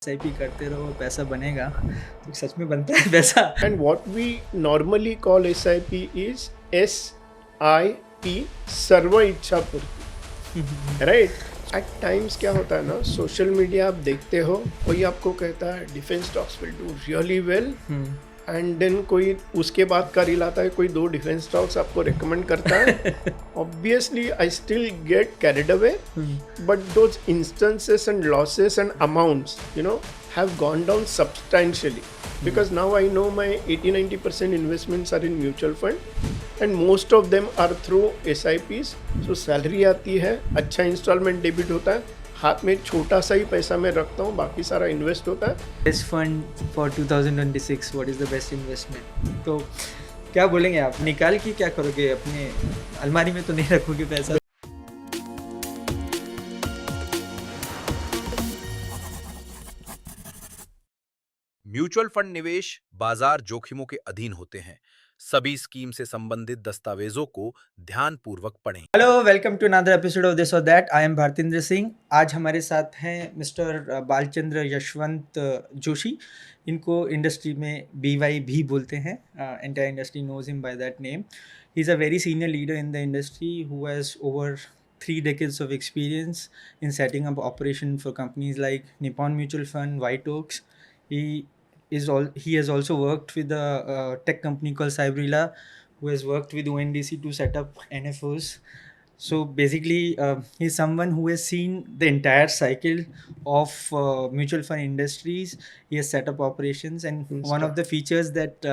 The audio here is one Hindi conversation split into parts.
SIP करते रहो पैसा बनेगा तो सच में बनता है पैसा। And what we normally call SIP is SIP, सर्व इच्छा पूर्ति, राइट। एट टाइम्स क्या होता है ना, सोशल मीडिया आप देखते हो, कोई आपको कहता है defence stocks will do really well, and then कोई उसके बाद का रील आता है, कोई दो डिफेंस स्टॉक्स आपको रिकमेंड करता है। Obviously I still get carried away, but those instances and losses and amounts have gone down substantially, because now I know my 80-90% investments are in mutual fund and most of them are through SIPs. So salary आती है, अच्छा इंस्टॉलमेंट डेबिट होता है, हाथ में छोटा सा ही पैसा मैं रखता हूँ, बाकी सारा इन्वेस्ट होता है। Best fund for 2026, what is the best investment? तो क्या बोलेंगे आप, निकाल के क्या करोगे, अपने अलमारी में तो नहीं रखोगे पैसा? म्यूचुअल फंड निवेश बाजार जोखिमों के अधीन होते हैं। सभी स्कीम से संबंधित दस्तावेजों को ध्यानपूर्वक पढ़ें। Hello, welcome to another episode of this और that. I am Bharatendra Singh. आज हमारे साथ हैं मिस्टर बालचंद्र यशवंत जोशी। इनको इंडस्ट्री में BY भी बोलते हैं। Entire industry knows him by that name. He is a very senior leader in the industry who has over 3 decades of experience in setting up operation for companies like Nippon Mutual Fund, White Oaks. He has also worked with a tech company called Cybrilla, who has worked with ONDC to set up NFOs. So basically, he's someone who has seen the entire cycle of mutual fund industries. He has set up operations, and one of the features that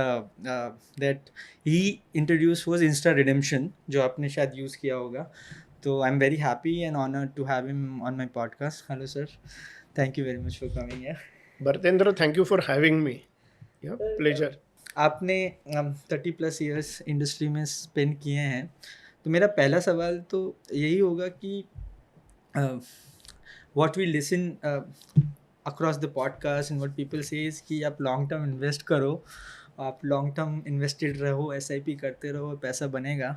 he introduced was Insta Redemption, जो आपने शायद use किया होगा. So I'm very happy and honored to have him on my podcast. Hello, sir. Thank you very much for coming here. Bharatendra, thank you for having me, pleasure. आपने 30+ ईयर्स इंडस्ट्री में स्पेंड किए हैं, तो मेरा पहला सवाल तो यही होगा कि what we listen across the podcast and what people says कि आप लॉन्ग टर्म इन्वेस्ट करो, आप लॉन्ग टर्म इन्वेस्टेड रहो, SIP करते रहो, पैसा बनेगा।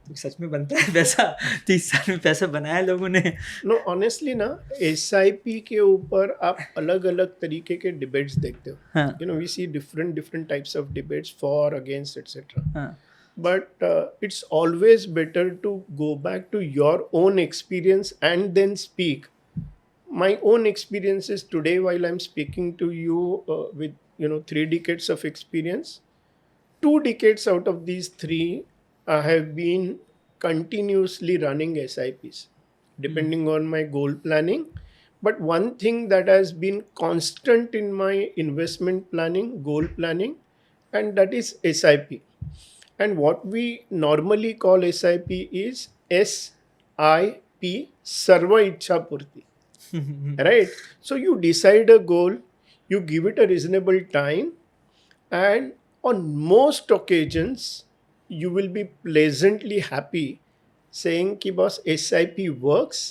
तो सच में बनता है पैसा? 30 साल में पैसा बनाया लोगों ने? नो, ऑनेस्टली ना, SIP के ऊपर आप अलग अलग तरीके के डिबेट्स देखते हो। We see different types of debates, for, against, etcetera. But it's always better to go back to your own experience and then speak. My own experience is today, while I'm speaking to you with 3 decades of experience, 2 decades out of these 3 I have been continuously running SIPs depending on my goal planning. But one thing that has been constant in my investment planning, goal planning, and that is SIP. And what we normally call SIP is SIP, सर्व इच्छा पूर्ति, right? So you decide a goal, you give it a reasonable time, and on most occasions you will be pleasantly happy saying कि boss, SIP works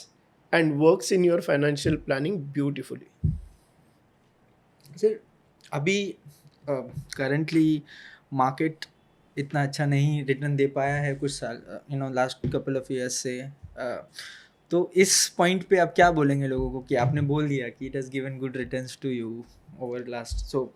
and works in your financial planning beautifully. Sir, अभी करंटली मार्केट इतना अच्छा नहीं रिटर्न दे पाया है कुछ साल, लास्ट कपल ऑफ ईयर्स से। तो इस पॉइंट पे आप क्या बोलेंगे लोगों को कि आपने बोल दिया कि it has given good returns to you over last, so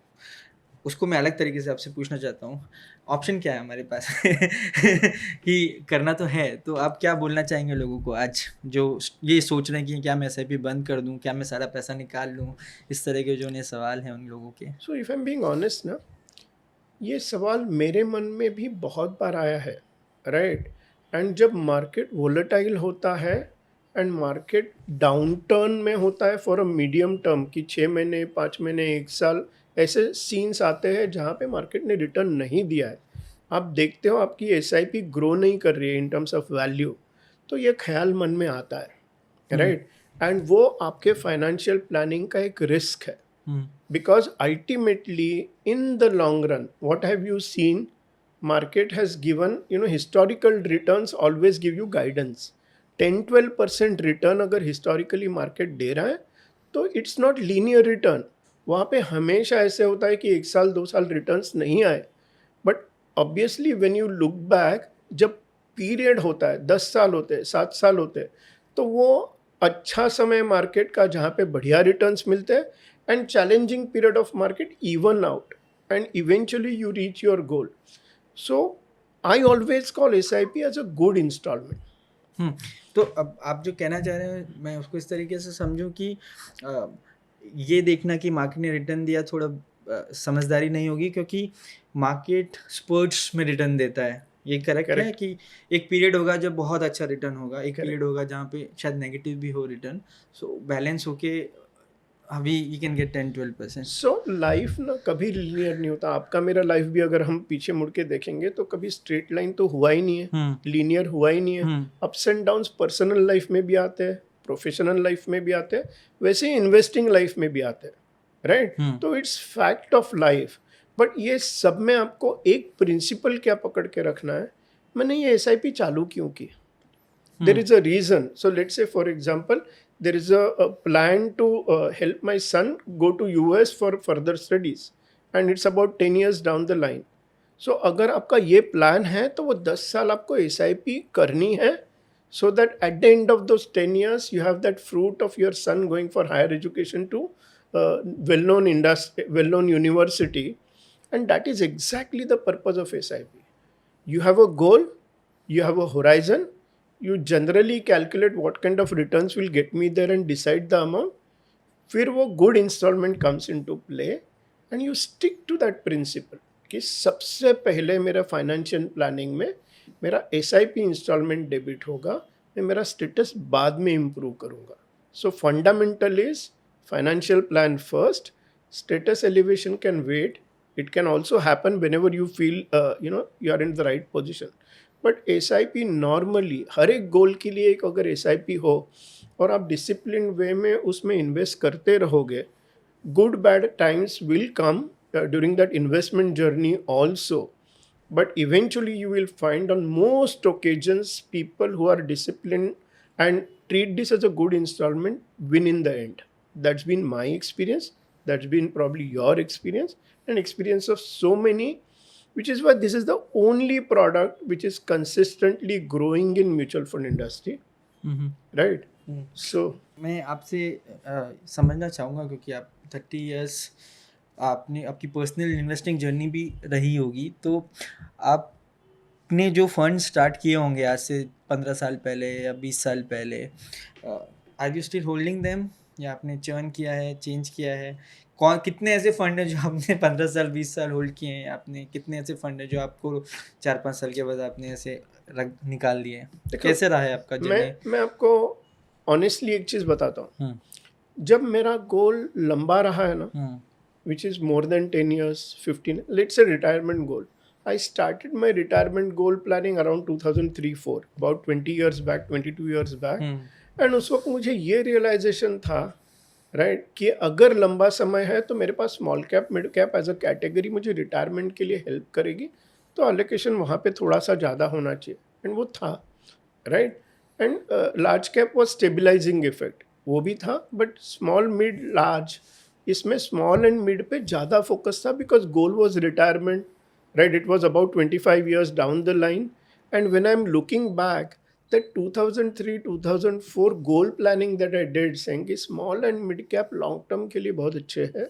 उसको मैं अलग तरीके से आपसे पूछना चाहता हूँ, ऑप्शन क्या है हमारे पास कि करना तो है, तो आप क्या बोलना चाहेंगे लोगों को आज जो ये सोच रहे हैं कि क्या मैं SIP बंद कर दूँ, क्या मैं सारा पैसा निकाल लूँ, इस तरह के जो उन्हें सवाल हैं उन लोगों के? So if I am being honest ना, ये सवाल मेरे मन में भी बहुत बार आया है, राइट। एंड जब मार्केट वोलेटाइल होता है एंड मार्केट डाउन टर्न में होता है फॉर अ मीडियम टर्म कि 6 महीने, 5 महीने, 1 साल, ऐसे सीन्स आते हैं जहाँ पे मार्केट ने रिटर्न नहीं दिया है, आप देखते हो आपकी SIP ग्रो नहीं कर रही है इन टर्म्स ऑफ वैल्यू, तो ये ख्याल मन में आता है, राइट। एंड वो आपके फाइनेंशियल प्लानिंग का एक रिस्क है, because ultimately in the long run, what have you seen? Market has given, historical returns always give you guidance. 10-12% return अगर historically market दे रहा है तो it's not linear return. वहाँ पे हमेशा ऐसे होता है कि 1 साल 2 साल रिटर्न्स नहीं आए, but obviously when you look back, जब पीरियड होता है 10 साल होते हैं, 7 साल होते हैं, तो वो अच्छा समय मार्केट का जहाँ पे बढ़िया रिटर्न्स मिलते हैं and challenging period of market even out, and eventually you reach your goal. So I always call SIP as a good installment. तो अब आप जो कहना चाह रहे हैं मैं उसको इस तरीके से समझूं कि ये देखना कि मार्केट ने रिटर्न दिया थोड़ा समझदारी नहीं होगी, क्योंकि मार्केट स्पर्ट्स में रिटर्न देता है। ये करेक्ट है कि एक पीरियड होगा जब बहुत अच्छा रिटर्न होगा, एक पीरियड होगा जहाँ पे शायद नेगेटिव भी हो रिटर्न, सो बैलेंस होके अभी you can get 10-12%। So life ना कभी लीनियर नहीं होता। आपका मेरा लाइफ भी अगर हम पीछे मुड़ के देखेंगे तो कभी स्ट्रेट लाइन तो हुआ ही नहीं है, लीनियर हुआ ही नहीं है। Ups and downs personal life में भी आते हैं, प्रोफेशनल लाइफ में भी आते हैं, वैसे ही इन्वेस्टिंग लाइफ में भी आते हैं, राइट? तो it's fact of life. But ये सब में आपको एक प्रिंसिपल क्या पकड़ के रखना है, मैंने ये SIP चालू क्यों की? There is a reason. So let's say for example, there is a plan to help my son go to US for further studies, and it's about 10 years down the line. So अगर आपका ये प्लान है तो वो 10 साल आपको SIP करनी है, so that at the end of those 10 years you have that fruit of your son going for higher education to well-known industry, well-known university, and that is exactly the purpose of SIP. You have a goal, you have a horizon, you generally calculate what kind of returns will get me there and decide the amount. फिर वो good installment comes into play and you stick to that principle कि सबसे पहले मेरा फाइनेंशियल प्लानिंग में मेरा SIP इंस्टॉलमेंट डेबिट होगा, मैं मेरा स्टेटस बाद में इम्प्रूव करूँगा. सो fundamental is financial plan first, status elevation can wait. It can also happen whenever you feel you are in the right position. But SIP normally हर एक गोल के लिए एक अगर SIP हो और आप डिसिप्लिन वे में उसमें इन्वेस्ट करते रहोगे, good bad times will come during that investment journey also, but eventually you will find on most occasions people who are discipline and treat this as a good installment win in the end. That's been my experience. That's been probably your experience and experience of so many, which is why this is the only product which is consistently growing in mutual fund industry. Right? So मैं आपसे समझना चाहूँगा, क्योंकि आप 30 years आपने आपकी पर्सनल इन्वेस्टिंग जर्नी भी रही होगी, तो आपने जो फंड स्टार्ट किए होंगे आज से 15 साल पहले या 20 साल पहले, are you still holding them या आपने चर्न किया है, चेंज किया है? कितने ऐसे फंड हैं जो आपने 15 साल 20 साल होल्ड किए हैं? आपने कितने ऐसे फंड हैं जो आपको 4-5 साल के बाद आपने ऐसे निकाल दिए? कैसे रहा है आपका जर्नी? मैं आपको ऑनेस्टली एक चीज़ बताता हूँ. जब मेरा गोल लंबा रहा है ना, which is more than 10 years, 15, let's say retirement goal. I started my retirement goal planning around 2003-4, about 20 years back, 22 years back. And उस वक्त मुझे ये realization था, right, कि अगर लंबा समय है तो मेरे पास small cap mid cap as a category मुझे रिटायरमेंट के लिए हेल्प करेगी, तो अलोकेशन वहाँ पे थोड़ा सा ज़्यादा होना चाहिए, एंड वो था, right. And large cap was stabilising effect, वो भी था, बट स्मॉल मिड लार्ज, इसमें स्मॉल एंड मिड पे ज़्यादा फोकस था because goal was retirement, right. It was about 25 years down the line. And when I am looking back, that 2003-2004 goal planning that I did, saying कि small and mid cap long term के लिए बहुत अच्छे हैं.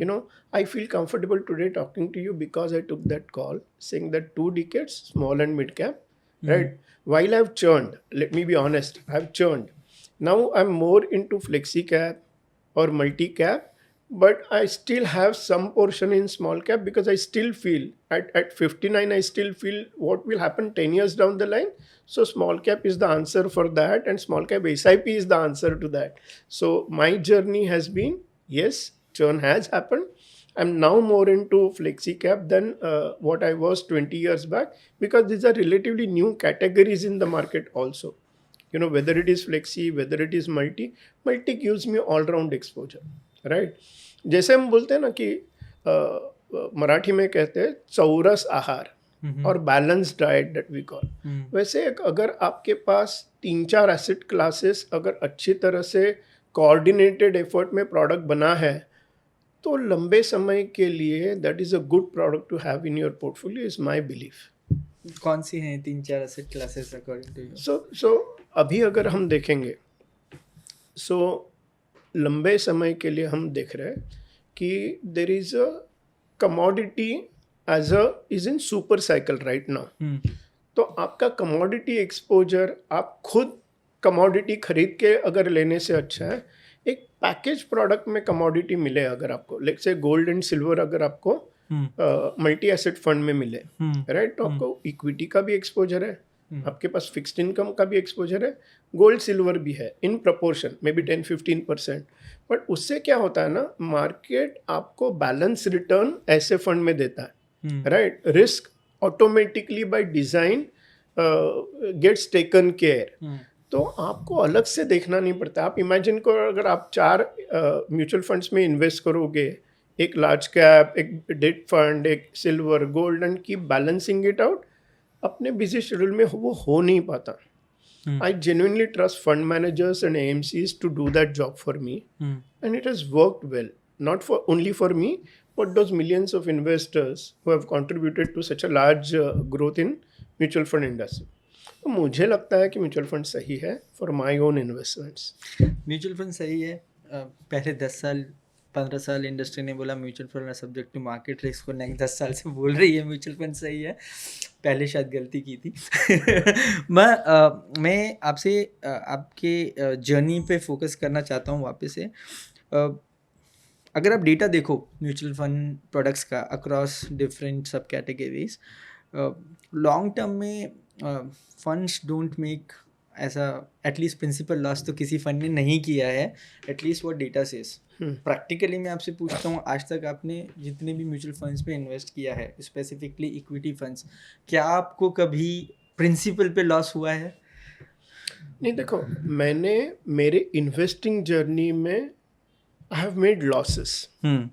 You know, I feel comfortable today talking to you because I took that call, saying that 2 decades small and mid cap, right? While I've churned, let me be honest, I've churned. Now I'm more into flexi cap or multi cap, but I still have some portion in small cap because I still feel at 59 I still feel what will happen 10 years down the line. So small cap is the answer for that, and small cap SIP is the answer to that. So my journey has been, yes, churn has happened. I'm now more into flexi cap than what I was 20 years back, because these are relatively new categories in the market also. You know, whether it is flexi, whether it is multi gives me all round exposure, right? जैसे हम बोलते हैं ना कि मराठी में कहते हैं चौरस आहार और balance diet that we call, वैसे अगर आपके पास 3-4 एसेट क्लासेस अगर अच्छी तरह से कोऑर्डिनेटेड एफर्ट में प्रोडक्ट बना है, तो लंबे समय के लिए that is a good product to have in your portfolio, is my belief. कौन सी हैं 3-4 asset classes according to you? So अभी अगर हम देखेंगे, सो लंबे समय के लिए हम देख रहे हैं कि there is a commodity as a is in super cycle right now. तो आपका कमोडिटी एक्सपोजर, आप खुद कमोडिटी खरीद के अगर लेने से अच्छा है एक पैकेज प्रोडक्ट में कमोडिटी मिले, अगर आपको let's say gold and silver अगर आपको मल्टी एसेट फंड में मिले, राइट, तो आपको इक्विटी का भी एक्सपोजर है, आपके पास फिक्स्ड इनकम का भी एक्सपोजर है, गोल्ड सिल्वर भी है in proportion may be 10-15%। But उससे क्या होता है ना, मार्केट आपको बैलेंस रिटर्न ऐसे फंड में देता है, right. Risk automatically by design gets taken care, तो आपको अलग से देखना नहीं पड़ता। आप इमेजिन करो अगर आप 4 म्यूचुअल फंड्स में इन्वेस्ट करोगे, एक लार्ज कैप, एक डेट फंड, एक silver, gold, and keep balancing it out, अपने बिजी शेड्यूल में वो हो नहीं पाता। I genuinely trust fund managers and AMCs to do that job for me, and it has worked well, not for only for me but those millions of investors who have contributed to such a large growth in mutual fund industry. तो मुझे लगता है कि म्यूचुअल फंड सही है for my own investments. Mutual fund सही है। पहले 10 साल 15 साल इंडस्ट्री ने बोला mutual fund subject to market risk, को नेक्स्ट 10 साल से बोल रही है म्यूचुअल फंड सही है। पहले शायद गलती की थी। मैं आपसे आपके जर्नी पे फोकस करना चाहता हूँ वापस से। अगर आप डेटा देखो म्यूचुअल फंड प्रोडक्ट्स का अक्रॉस डिफरेंट सब कैटेगरीज, लॉन्ग टर्म में फंड्स डोंट मेक ऐसा एटलीस्ट प्रिंसिपल लॉस तो किसी फंड ने नहीं किया है, एटलीस्ट वो डेटा सेस। प्रैक्टिकली मैं आपसे पूछता हूँ, आज तक आपने जितने भी म्यूचुअल फंड्स पे इन्वेस्ट किया है, स्पेसिफिकली इक्विटी फंड्स, क्या आपको कभी प्रिंसिपल पे लॉस हुआ है? नहीं, देखो, मैंने मेरे इन्वेस्टिंग जर्नी में आई have made losses,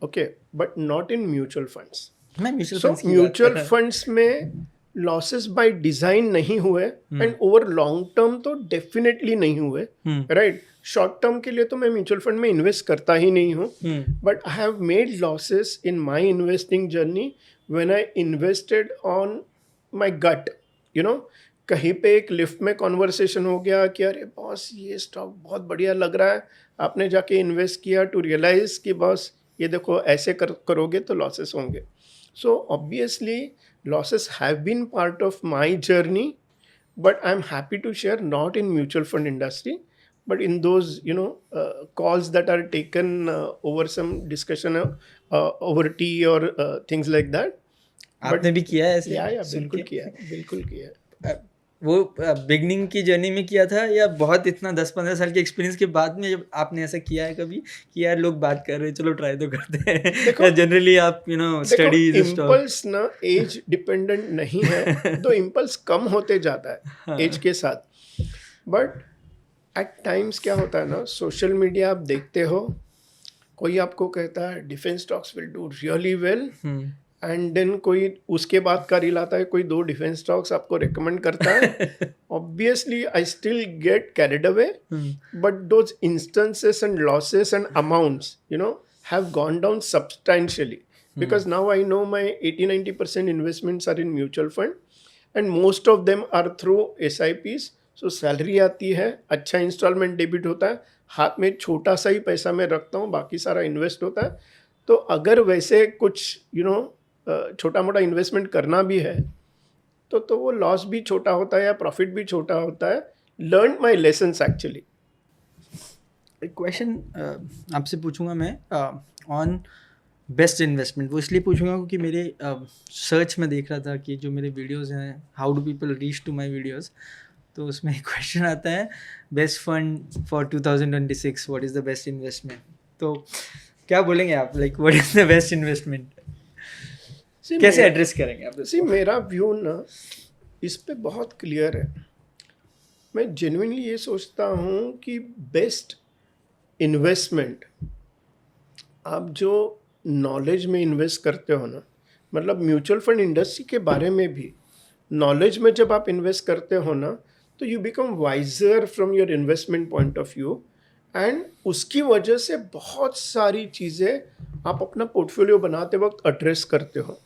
okay, but not in mutual funds. मैं म्यूचुअल फंड्स में लॉसेस बाय डिजाइन नहीं हुए, एंड ओवर लॉन्ग टर्म तो डेफिनेटली नहीं हुए, राइट। शॉर्ट टर्म के लिए तो मैं म्यूचुअल फंड में इन्वेस्ट करता ही नहीं हूँ, but I have made losses in my investing journey when I invested on my gut, you know. कहीं पे एक लिफ्ट में कॉन्वर्सेशन हो गया कि अरे बॉस ये स्टॉक बहुत बढ़िया लग रहा है, आपने जाके इन्वेस्ट किया टू रियलाइज कि बॉस ये देखो ऐसे करोगे तो लॉसेस होंगे। So obviously losses have been part of my journey, but I'm happy to share not in mutual fund industry, but in those calls that are taken over some discussion over tea or things like that. आपने भी किया है ऐसे? या बिल्कुल किया है, बिल्कुल किया है। वो बिगनिंग की जर्नी में किया था या बहुत इतना 10-15 साल के एक्सपीरियंस के बाद में जब आपने ऐसा किया है कभी कि यार लोग बात कर रहे हैं चलो ट्राई तो करते हैं, या जनरली आप स्टडीज इम्पल्स ना एज डिपेंडेंट नहीं है, तो इम्पल्स कम होते जाता है एज के साथ। बट एट टाइम्स क्या होता है ना, सोशल मीडिया आप देखते हो, कोई आपको कहता है defence stocks will do really well, and then कोई उसके बाद का रील आता है, कोई 2 डिफेंस स्टॉक्स आपको रिकमेंड करता है। Obviously I still get carried away, but those instances and losses and amounts have gone down substantially, because now I know my 80-90% investments are in mutual fund, and most of them are through SIPs। So salary आती है, अच्छा इंस्टॉलमेंट डेबिट होता है, हाथ में छोटा सा ही पैसा मैं रखता हूँ, बाकी सारा इन्वेस्ट होता है। तो अगर वैसे कुछ छोटा मोटा इन्वेस्टमेंट करना भी है तो वो लॉस भी छोटा होता है या प्रॉफिट भी छोटा होता है। लर्न माई लेसन्स एक्चुअली। एक क्वेश्चन आपसे पूछूंगा मैं ऑन बेस्ट इन्वेस्टमेंट। वो इसलिए पूछूंगा क्योंकि मेरे सर्च में देख रहा था कि जो मेरे वीडियोस हैं, how do people reach to my videos, तो उसमें एक क्वेश्चन आता है best fund for 2026, what is the best investment. तो क्या बोलेंगे आप, like what is the best investment, कैसे एड्रेस करेंगे आप? मेरा व्यू ना इस पे बहुत क्लियर है। मैं जेन्युइनली ये सोचता हूँ कि बेस्ट इन्वेस्टमेंट आप जो नॉलेज में इन्वेस्ट करते हो ना, मतलब म्यूचुअल फंड इंडस्ट्री के बारे में भी नॉलेज में जब आप इन्वेस्ट करते हो ना, तो you become wiser from your investment point of view, and उसकी वजह से बहुत सारी चीज़ें आप अपना पोर्टफोलियो बनाते वक्त एड्रेस करते हो।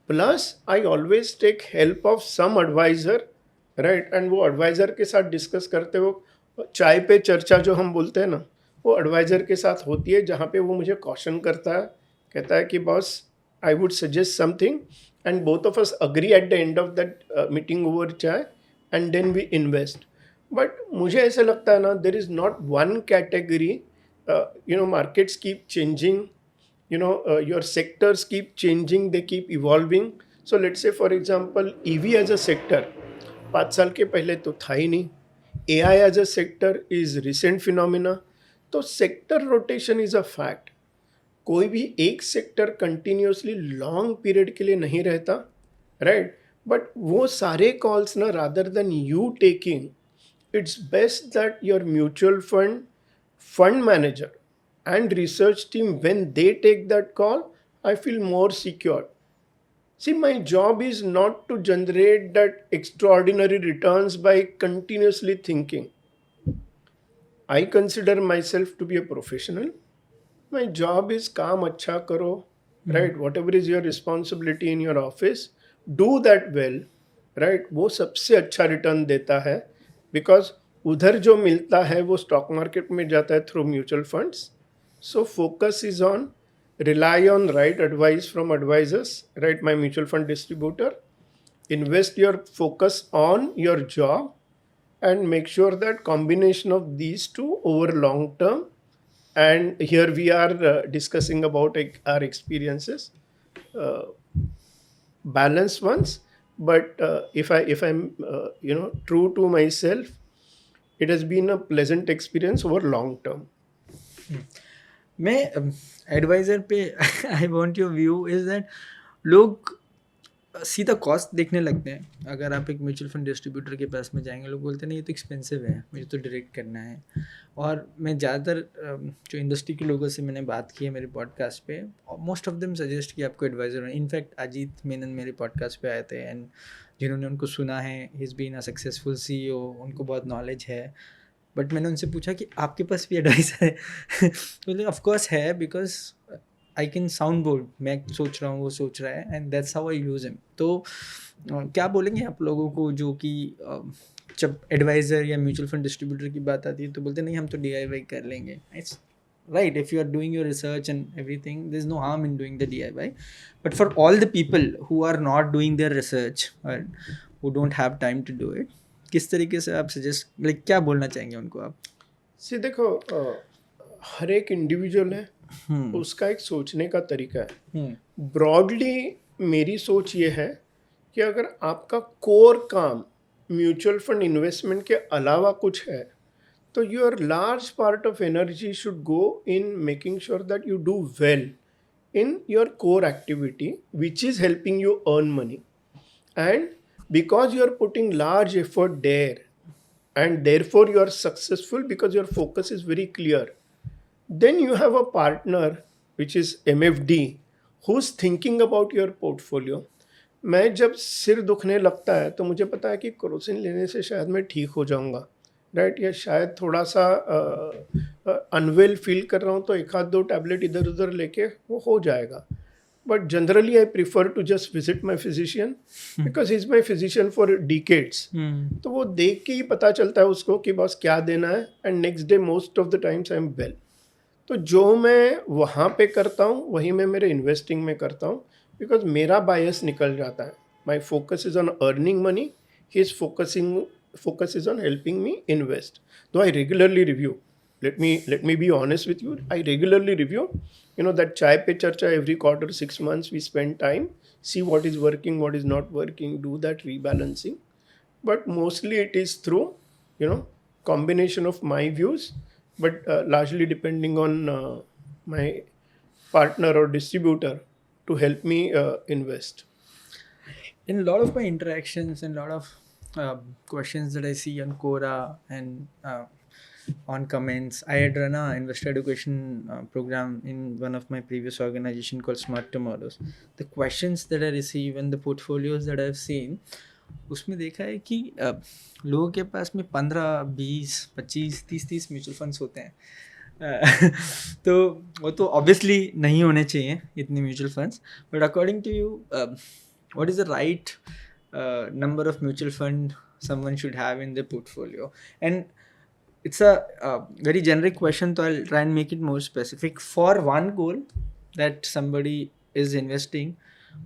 Plus I always take help of some adviser, right, and वो एडवाइज़र के साथ डिस्कस करते हो, चाय पे चर्चा जो हम बोलते हैं ना, वो एडवाइज़र के साथ होती है, जहाँ पे वो मुझे कॉशन करता है, कहता है कि boss I would suggest something and both of us agree at the end of that meeting over chai and then we invest. But मुझे ऐसा लगता है ना, there is not one category. Markets keep changing, your sectors keep changing, they keep evolving. So let's say for example EV as a sector 5 साल के पहले तो था ही नहीं. AI as a sector is recent phenomena. तो sector rotation is a fact. कोई भी एक सेक्टर कंटिन्यूसली लॉन्ग पीरियड के लिए नहीं रहता, राइट? बट वो सारे कॉल्स ना, rather than you taking, it's best that your mutual fund manager and research team, when they take that call, I feel more secure. See, my job is not to generate that extraordinary returns by continuously thinking. I consider myself to be a professional. My job is काम अच्छा करो, right? Whatever is your responsibility in your office, do that well, right? वो सबसे अच्छा रिटर्न देता है, बिकॉज उधर जो मिलता है वो स्टॉक मार्केट में जाता है through mutual funds. So focus is on rely on right advice from advisors, right? My mutual fund distributor. Invest your focus on your job and make sure that combination of these two over long term. And here we are discussing about our experiences, balanced ones. But if I'm true to myself, it has been a pleasant experience over long term. मैं एडवाइज़र पे I want your view is that लोग सीधा कॉस्ट देखने लगते हैं. अगर आप एक म्यूचुअल फंड डिस्ट्रीब्यूटर के पास में जाएंगे, लोग बोलते हैं नहीं ये तो एक्सपेंसिव है, मुझे तो डायरेक्ट करना है. और मैं ज़्यादातर जो इंडस्ट्री के लोगों से मैंने बात की है मेरे पॉडकास्ट पे, मोस्ट ऑफ देम सजेस्ट कि आपको एडवाइज़र होना. इनफैक्ट अजीत मेनन मेरे पॉडकास्ट पे आए थे, एंड जिन्होंने उनको सुना है, he is been a successful CEO, उनको बहुत नॉलेज है. बट मैंने उनसे पूछा कि आपके पास भी एडवाइज़र है? बोले ऑफ कोर्स है, because I can sound board, मैं सोच रहा हूँ वो सोच रहा है, and that's how I use him. तो क्या बोलेंगे आप लोगों को जो कि जब एडवाइज़र या म्यूचुअल फंड डिस्ट्रीब्यूटर की बात आती है तो बोलते नहीं हम तो DIY कर लेंगे. It's right, if you are doing your research and everything, there's no harm in doing the DIY. But for all the people who are not doing their research or who don't have time to do it, किस तरीके से आप सजेस्ट, लाइक क्या बोलना चाहेंगे उनको आप? सी देखो, हर एक इंडिविजुअल है, उसका एक सोचने का तरीका है. ब्रॉडली मेरी सोच ये है कि अगर आपका कोर काम म्यूचुअल फंड इन्वेस्टमेंट के अलावा कुछ है, तो your large part of energy should go in making sure that you do well in your core activity, which is helping you earn money. And because you are putting large effort there, and therefore you are successful because your focus is very clear, then you have a partner, which is MFD, who's thinking about your portfolio. मैं जब सिर दुखने लगता है तो मुझे पता है कि क्रोसिन लेने से शायद मैं ठीक हो जाऊंगा, राइट? या शायद थोड़ा सा अनवेल फील कर रहा हूँ तो एक आध दो टैबलेट इधर उधर लेके वो हो जाएगा. But generally I prefer to just visit my physician, because he is my physician for decades. तो वो देख के ही पता चलता है उसको कि बस क्या देना है, and next day most of the times I am well. तो जो मैं वहाँ पे करता हूँ वही मैं मेरे इन्वेस्टिंग में करता हूँ, बिकॉज मेरा बायस निकल जाता है. My focus is on earning money, his focus is on helping me invest. Though I regularly review, let me be honest with you, I regularly review, that chai pe charcha every quarter, 6 months we spend time, see what is working, what is not working, do that rebalancing. But mostly it is through combination of my views, but largely depending on my partner or distributor to help me invest. In a lot of my interactions and a lot of questions that I see on Quora and on comments, I had run an investor education program in one of my previous organization called Smart Tomorrows. The questions that I receive and the portfolios that I've seen, उसमें देखा है कि लोगों के पास में 15, 20, 25, 30 म्यूचुअल फंड्स होते हैं. तो वो तो ऑब्वियसली नहीं होने चाहिए इतने mutual funds, but according to you what is the right number of mutual fund someone should have in their portfolio? And it's a very generic question, so I'll try and make it more specific. For one goal that somebody is investing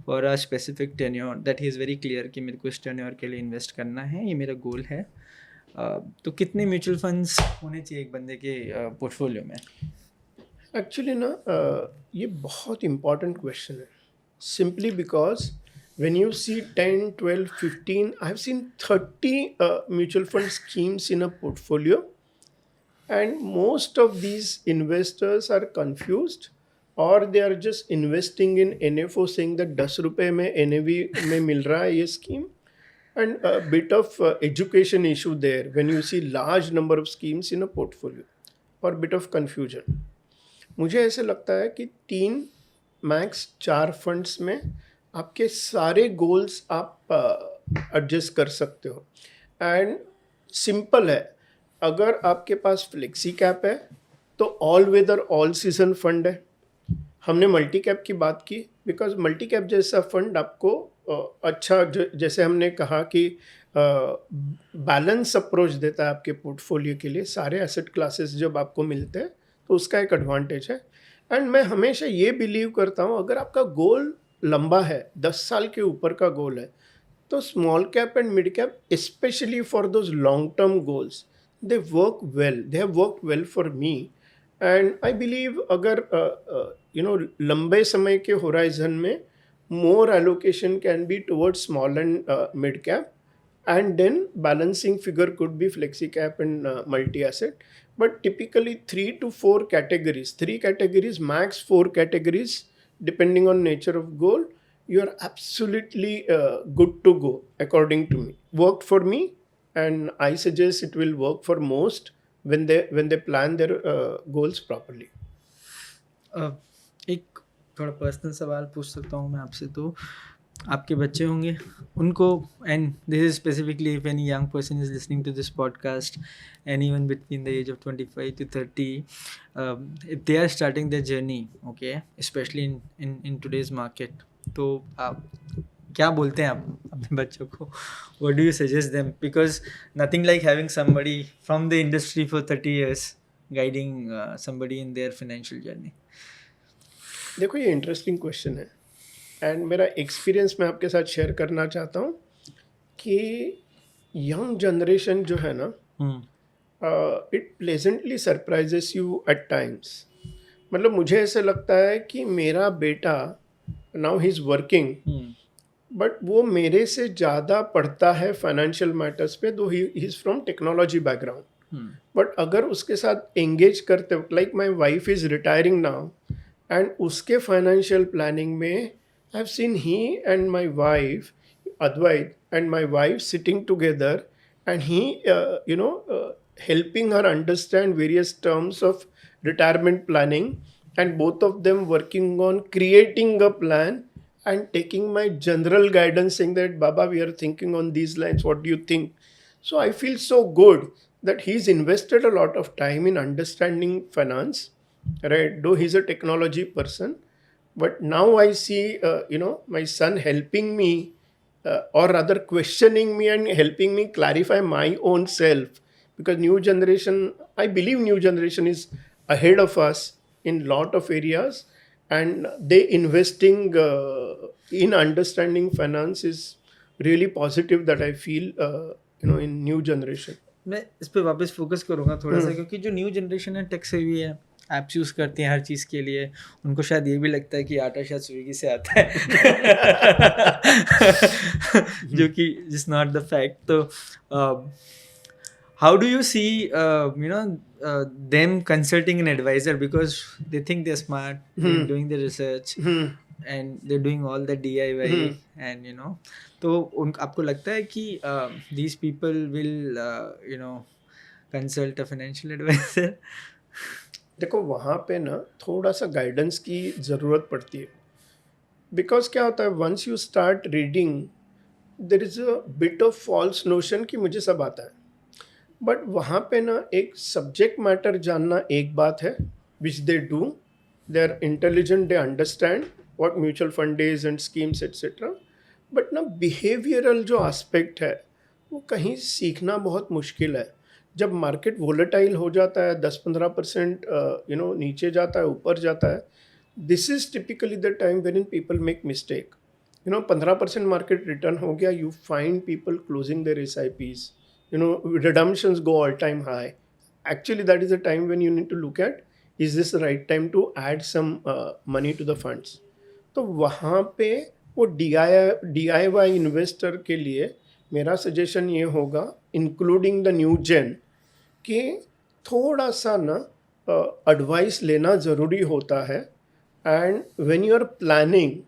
for a specific tenure, that he is very clear कि मेरे को इस tenure के लिए invest करना है, ये मेरा goal है, तो कितने म्यूचुअल फंड्स होने चाहिए एक बंदे के पोर्टफोलियो में? एक्चुअली ना ये बहुत इम्पॉर्टेंट क्वेश्चन है, simply because when you see 10, 12, 15, I've seen 30 mutual fund schemes in a portfolio, and most of these investors are confused, or they are just investing in NFO saying that 10 रुपए में NAV में मिल रहा है ये scheme, and a bit of education issue there when you see large number of schemes in a portfolio, or bit of confusion. मुझे ऐसे लगता है कि 3 मैक्स 4 फंड्स में आपके सारे गोल्स आप एडजस्ट कर सकते हो, एंड सिंपल है. अगर आपके पास फ्लेक्सी कैप है तो all weather all season fund है. हमने मल्टी कैप की बात की बिकॉज मल्टी कैप जैसा फंड आपको अच्छा जैसे हमने कहा कि बैलेंस अप्रोच देता है आपके पोर्टफोलियो के लिए. सारे एसेट क्लासेस जब आपको मिलते हैं तो उसका एक एडवांटेज है. एंड मैं हमेशा ये बिलीव करता हूँ, अगर आपका गोल लंबा है, 10 साल के ऊपर का गोल है, तो small cap and mid cap specially for those long term goals they work well. They have worked well for me, and I believe अगर लंबे समय के होराइजन में more allocation can be towards small and mid cap, and then balancing figure could be flexi cap and multi asset, but typically 3 to 4 categories, 3 categories max 4 categories depending on nature of goal, you are absolutely good to go according to me. Worked for me, and I suggest it will work for most when they plan their goals properly. एक थोड़ा पर्सनल सवाल पूछ सकता हूँ मैं आपसे? तो आपके बच्चे होंगे, उनको, and this is specifically if any young person is listening to this podcast, anyone between the age of 25 to 30, if they are starting their journey, okay, specially in today's market, तो आप क्या बोलते हैं आप अपने बच्चों को? What do you suggest them? Because nothing like having somebody from the industry for 30 years guiding somebody in their financial journey. देखो, ये इंटरेस्टिंग क्वेश्चन है, एंड मेरा एक्सपीरियंस मैं आपके साथ शेयर करना चाहता हूँ कि यंग जनरेशन जो है ना, it pleasantly surprises you at times. मतलब मुझे ऐसे लगता है कि मेरा बेटा now he is working, but वो मेरे से ज़्यादा पढ़ता है फाइनेंशियल मैटर्स पे, दो he is from technology background. But अगर उसके साथ एंगेज करते वक्त, like my wife is retiring now, and उसके फाइनेंशियल प्लानिंग में I've seen he and my wife, Advait, and my wife sitting together, and he, helping her understand various terms of retirement planning, and both of them working on creating a plan and taking my general guidance saying that, Baba, we are thinking on these lines, what do you think? So I feel so good that he's invested a lot of time in understanding finance, right? Though he's a technology person, but now I see, my son helping me, or rather questioning me and helping me clarify my own self. Because new generation, I believe new generation is ahead of us in lot of areas, and they investing in understanding finance is really positive that I feel, in new generation. मैं इस पे वापस फोकस करूँगा थोड़ा सा, क्योंकि जो न्यू जनरेशन है टेक सेवी है, ऐप्स यूज़ करते हैं हर चीज़ के लिए, उनको शायद ये भी लगता है कि आटा शायद स्विगी से आता है जो कि इज नॉट द फैक्ट. तो how do you see them consulting an advisor, because they think they're smart, they're doing the research and they're doing all the DIY, and तो आपको लगता है कि these people will consult a financial advisor? देखो, वहाँ पे ना थोड़ा सा गाइडेंस की ज़रूरत पड़ती है, बिकॉज क्या होता है, once you start reading there is a bit of false notion कि मुझे सब आता है. बट वहाँ पे ना एक सब्जेक्ट मैटर जानना एक बात है, which they do, they are intelligent, they understand what mutual fund is and schemes etcetera. But ना बिहेवियरल जो एस्पेक्ट है वो कहीं सीखना बहुत मुश्किल है. जब मार्केट वोलेटाइल हो जाता है 10-15% नीचे जाता है, ऊपर जाता है, this is typically the time when in people make mistake. 15% market return हो गया, you find people closing their SIPs, redemptions go all time high. Actually that is the time when you need to look at, is this the right time to add some money to the funds. तो वहाँ पे वो DIY इन्वेस्टर के लिए मेरा सजेशन ये होगा, इंक्लूडिंग द न्यू जेन, कि थोड़ा सा ना एडवाइस लेना ज़रूरी होता है. And when you are planning,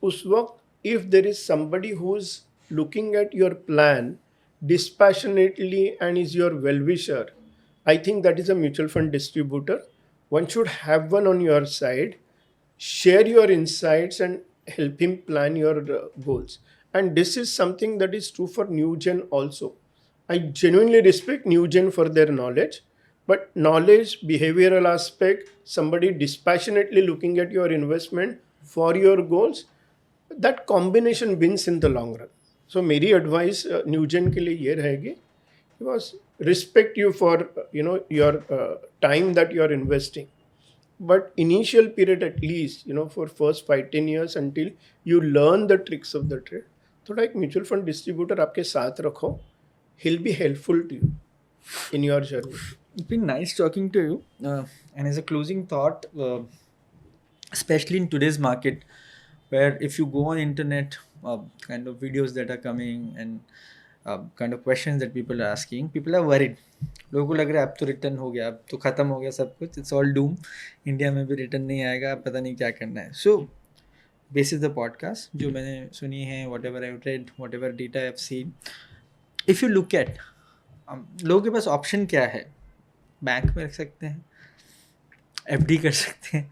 उस वक्त if there is somebody who is looking at your plan dispassionately and is your well-wisher, I think that is a mutual fund distributor. One should have one on your side, share your insights and help him plan your goals. And this is something that is true for new gen also. I genuinely respect new gen for their knowledge, but knowledge, behavioral aspect, somebody dispassionately looking at your investment for your goals, that combination wins in the long run. So मेरी एडवाइस न्यू जेन के लिए ये रहेगी, because respect you for your time that you are investing, but initial period at least, for first 5-10 years until you learn the tricks of the trade, थोड़ा एक म्यूचुअल फंड डिस्ट्रीब्यूटर आपके साथ रखो. He'll be helpful to you in your journey. It's been nice talking to you. And as a closing thought, especially in today's market, where if you go on internet, kind of videos that are coming and kind of questions that people are asking, people are worried. लोगों को लग रहा है अब तो रिटर्न हो गया, अब तो ख़त्म हो गया सब कुछ, इट्स ऑल डूम, इंडिया में भी रिटर्न नहीं आएगा, पता नहीं क्या करना है. सो बेसिस द पॉडकास्ट जो मैंने सुनी है, what ever I read, what ever data I have seen, if you look at, लोगों के पास ऑप्शन क्या है, बैंक में रख सकते हैं, FD कर सकते हैं,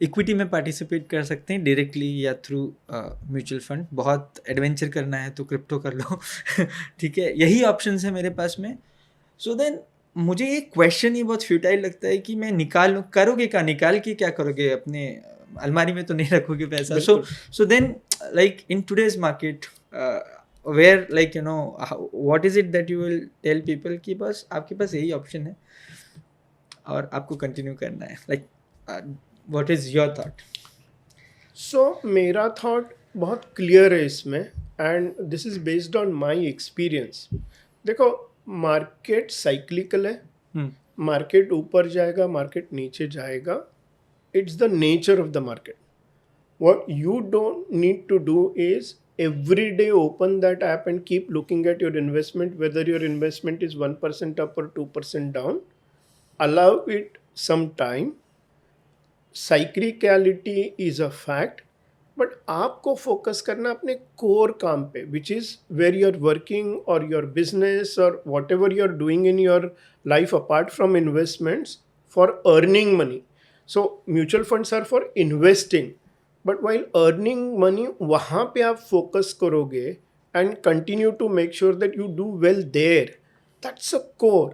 इक्विटी में पार्टिसिपेट कर सकते हैं डायरेक्टली या थ्रू म्यूचुअल फंड, बहुत एडवेंचर करना है तो क्रिप्टो कर लो. ठीक है, यही ऑप्शंस है मेरे पास में. सो देन मुझे ये क्वेश्चन ही बहुत फ्यूटाइल लगता है कि मैं निकाल करोगे क्या, निकाल के क्या करोगे, अपने अलमारी में तो नहीं रखोगे पैसा. So then like in today's market where like what is it that you will tell people कि बस आपके पास यही ऑप्शन है और आपको कंटिन्यू करना है. Like what is your thought? So मेरा थॉट बहुत क्लियर है इसमें, and this is based on my experience. देखो, मार्केट साइक्लिकल है, मार्केट ऊपर जाएगा, मार्केट नीचे जाएगा. It's the nature of the market. What you don't need to do is every day open that app and keep looking at your investment, whether your investment is 1% up or 2% down. Allow it some time. Cyclicality is a fact, but आपको फोकस करना अपने कोर काम पे, which is where you're working or your business or whatever you're doing in your life apart from investments for earning money. So mutual funds are for investing. But while earning money वहाँ पे आप फोकस करोगे and continue to make sure that you do well there. That's a core.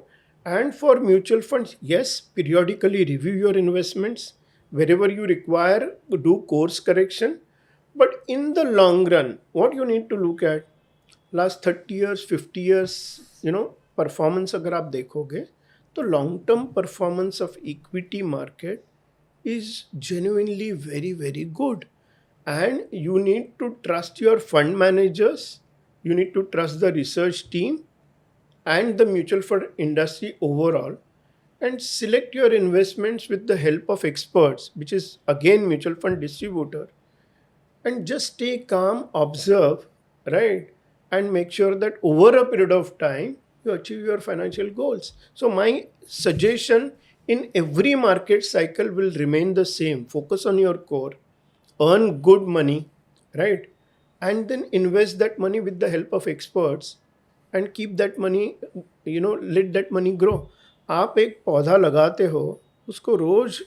And for mutual funds, yes, periodically review your investments, wherever you require, do course correction. But in the long run, what you need to look at, last 30 years, 50 years, performance अगर आप देखोगे तो long term performance of equity market is genuinely very, very good. And you need to trust your fund managers, you need to trust the research team and the mutual fund industry overall, and select your investments with the help of experts, which is again mutual fund distributor. And just stay calm, observe, right? And make sure that over a period of time, you achieve your financial goals. So my suggestion in every market cycle will remain the same. Focus on your core, earn good money, right? And then invest that money with the help of experts and keep that money, let that money grow. आप एक पौधा लगाते हो, उसको रोज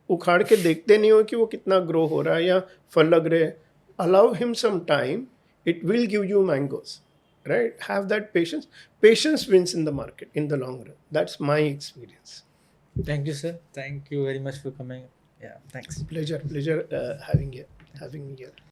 उखाड़ के देखते नहीं हो कि वो कितना ग्रो हो रहा है या फल लग रहे हैं. Allow him some time, it will give you mangoes, right? Have that patience. Patience wins in the market in the long run. That's my experience. Thank you, sir. Thank you very much for coming. Yeah, thanks. Pleasure having me here.